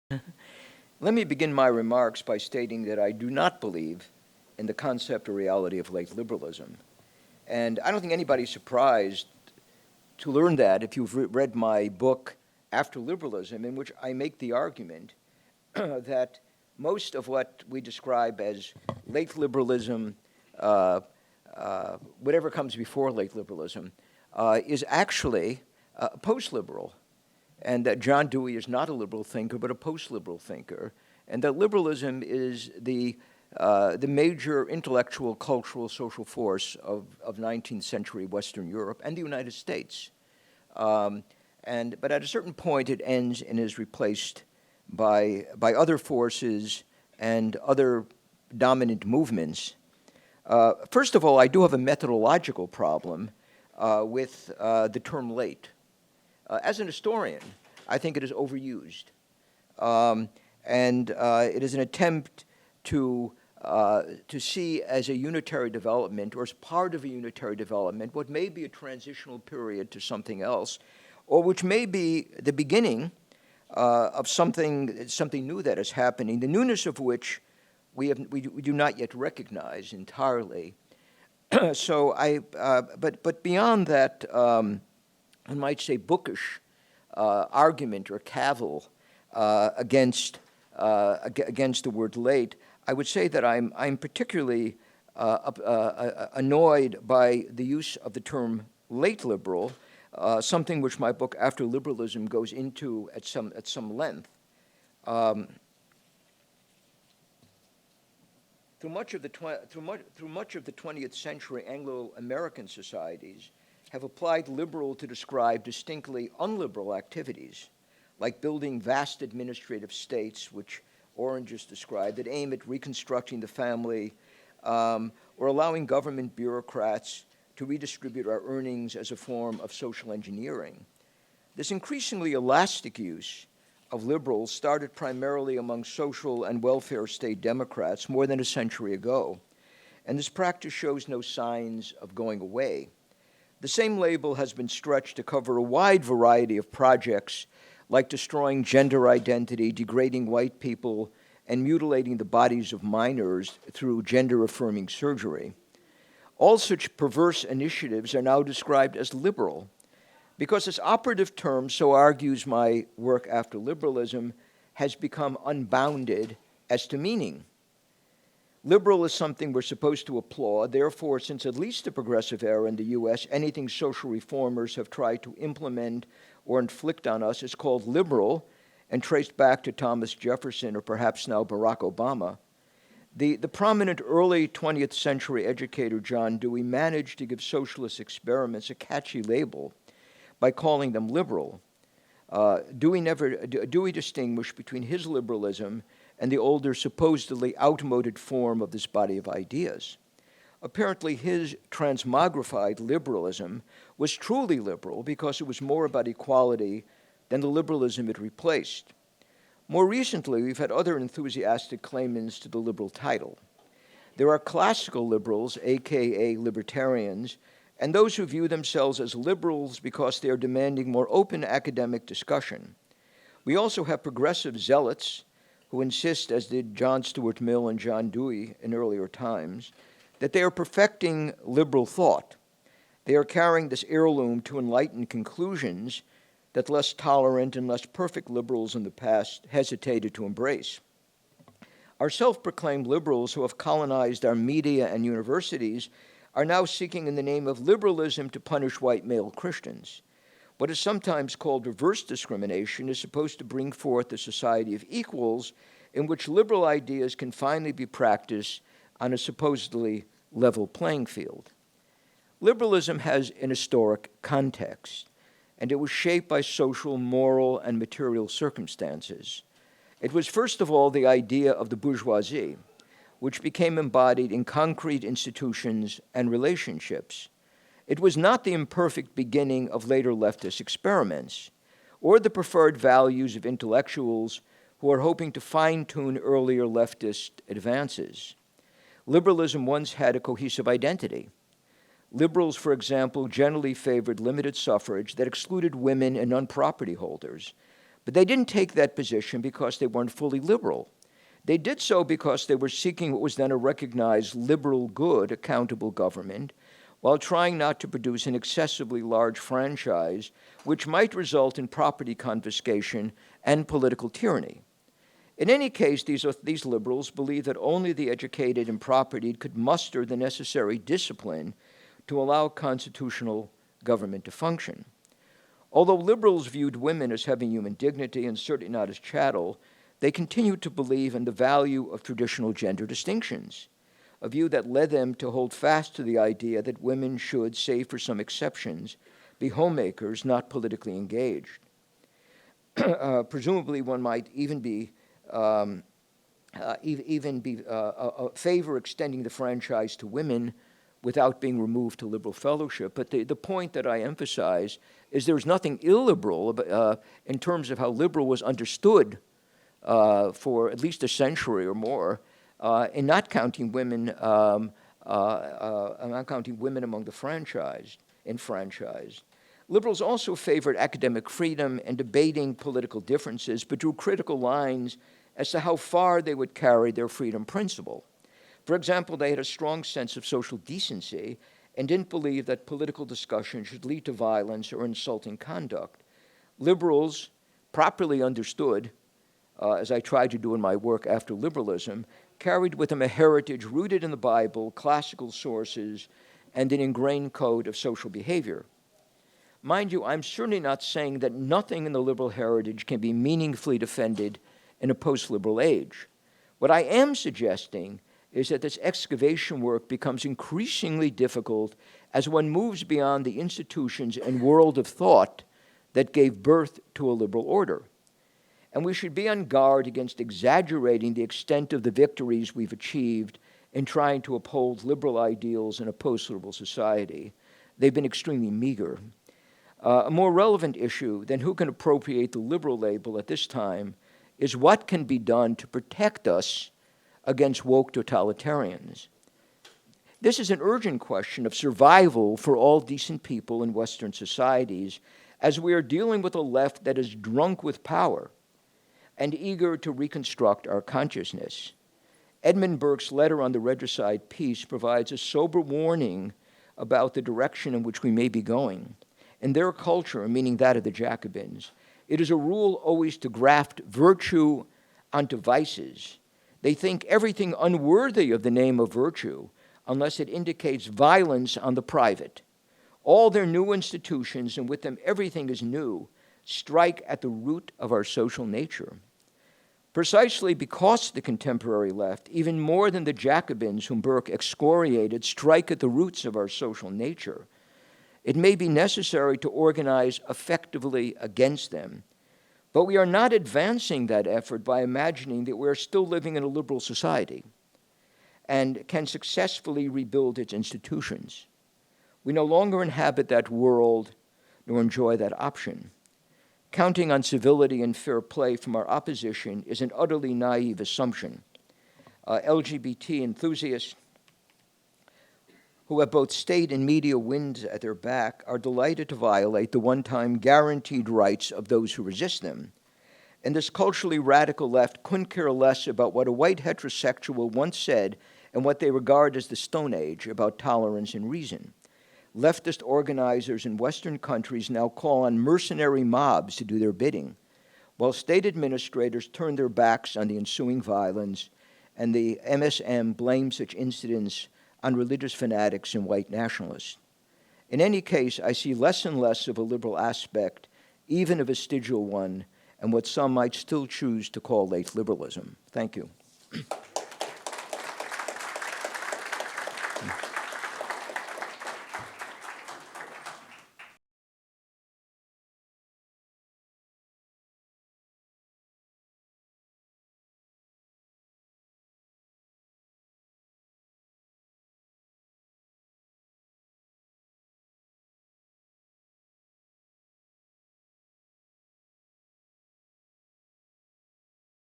Let me begin my remarks by stating that I do not believe in the concept or reality of late liberalism. And I don't think anybody's surprised to learn that if you've read my book, After Liberalism, in which I make the argument that most of what we describe as late liberalism, whatever comes before late liberalism, is actually post-liberal, and that John Dewey is not a liberal thinker but a post-liberal thinker, and that liberalism is the major intellectual, cultural, social force of 19th century Western Europe and the United States. But at a certain point, it ends and is replaced by other forces and other dominant movements. First of all, I do have a methodological problem with the term late. As an historian, I think it is overused. It is an attempt to see as a unitary development or as part of a unitary development what may be a transitional period to something else, or which may be the beginning of something new that is happening, the newness of which we do not yet recognize entirely. But beyond that, I might say bookish argument or cavil against the word late, I would say that I'm particularly annoyed by the use of the term late liberal, something which my book After Liberalism goes into at some length. Through much of the 20th century, Anglo-American societies have applied liberal to describe distinctly unliberal activities, like building vast administrative states, which Orange has described, that aim at reconstructing the family, or allowing government bureaucrats to redistribute our earnings as a form of social engineering. This increasingly elastic use of liberals started primarily among social and welfare state Democrats more than a century ago, and this practice shows no signs of going away. The same label has been stretched to cover a wide variety of projects like destroying gender identity, degrading white people, and mutilating the bodies of minors through gender-affirming surgery. All such perverse initiatives are now described as liberal, because this operative term, so argues my work After Liberalism, has become unbounded as to meaning. Liberal is something we're supposed to applaud. Therefore, since at least the progressive era in the U.S., anything social reformers have tried to implement or inflict on us is called liberal and traced back to Thomas Jefferson or perhaps now Barack Obama. The prominent early 20th century educator John Dewey managed to give socialist experiments a catchy label by calling them liberal. Dewey distinguished between his liberalism and the older, supposedly outmoded form of this body of ideas. Apparently, his transmogrified liberalism was truly liberal because it was more about equality than the liberalism it replaced. More recently, we've had other enthusiastic claimants to the liberal title. There are classical liberals, aka libertarians, and those who view themselves as liberals because they are demanding more open academic discussion. We also have progressive zealots who insist, as did John Stuart Mill and John Dewey in earlier times, that they are perfecting liberal thought. They are carrying this heirloom to enlightened conclusions that less tolerant and less perfect liberals in the past hesitated to embrace. Our self-proclaimed liberals who have colonized our media and universities are now seeking in the name of liberalism to punish white male Christians. What is sometimes called reverse discrimination is supposed to bring forth a society of equals in which liberal ideas can finally be practiced on a supposedly level playing field. Liberalism has an historic context, and it was shaped by social, moral, and material circumstances. It was first of all the idea of the bourgeoisie, which became embodied in concrete institutions and relationships. It was not the imperfect beginning of later leftist experiments, or the preferred values of intellectuals who are hoping to fine-tune earlier leftist advances. Liberalism once had a cohesive identity. Liberals, for example, generally favored limited suffrage that excluded women and non-property holders, But they didn't take that position because they weren't fully liberal. They did so because they were seeking what was then a recognized liberal good, accountable government, while trying not to produce an excessively large franchise, which might result in property confiscation and political tyranny. In any case, these liberals believed that only the educated and propertied could muster the necessary discipline to allow constitutional government to function. Although liberals viewed women as having human dignity and certainly not as chattel, they continued to believe in the value of traditional gender distinctions, a view that led them to hold fast to the idea that women should, save for some exceptions, be homemakers, not politically engaged. Presumably, one might even favor extending the franchise to women without being removed to liberal fellowship. But the point that I emphasize is there's nothing illiberal in terms of how liberal was understood for at least a century or more in not counting women among the enfranchised. Liberals also favored academic freedom and debating political differences, but drew critical lines as to how far they would carry their freedom principle. For example, they had a strong sense of social decency and didn't believe that political discussion should lead to violence or insulting conduct. Liberals, properly understood, as I tried to do in my work after liberalism, carried with them a heritage rooted in the Bible, classical sources, and an ingrained code of social behavior. Mind you, I'm certainly not saying that nothing in the liberal heritage can be meaningfully defended in a post-liberal age. What I am suggesting is that this excavation work becomes increasingly difficult as one moves beyond the institutions and world of thought that gave birth to a liberal order. And we should be on guard against exaggerating the extent of the victories we've achieved in trying to uphold liberal ideals in a post-liberal society. They've been extremely meager. A more relevant issue than who can appropriate the liberal label at this time is what can be done to protect us against woke totalitarians. This is an urgent question of survival for all decent people in Western societies, as we are dealing with a left that is drunk with power and eager to reconstruct our consciousness. Edmund Burke's letter on the regicide peace provides a sober warning about the direction in which we may be going. In their culture, meaning that of the Jacobins, it is a rule always to graft virtue onto vices. They think everything unworthy of the name of virtue unless it indicates violence on the private. All their new institutions, and with them everything is new, strike at the root of our social nature. Precisely because the contemporary left, even more than the Jacobins whom Burke excoriated, strike at the roots of our social nature, it may be necessary to organize effectively against them. But we are not advancing that effort by imagining that we are still living in a liberal society and can successfully rebuild its institutions. We no longer inhabit that world nor enjoy that option. Counting on civility and fair play from our opposition is an utterly naive assumption. LGBT enthusiasts who have both state and media winds at their back are delighted to violate the one-time guaranteed rights of those who resist them. And this culturally radical left couldn't care less about what a white heterosexual once said and what they regard as the Stone Age about tolerance and reason. Leftist organizers in Western countries now call on mercenary mobs to do their bidding, while state administrators turn their backs on the ensuing violence, and the MSM blames such incidents on religious fanatics and white nationalists. In any case, I see less and less of a liberal aspect, even a vestigial one, and what some might still choose to call late liberalism. Thank you.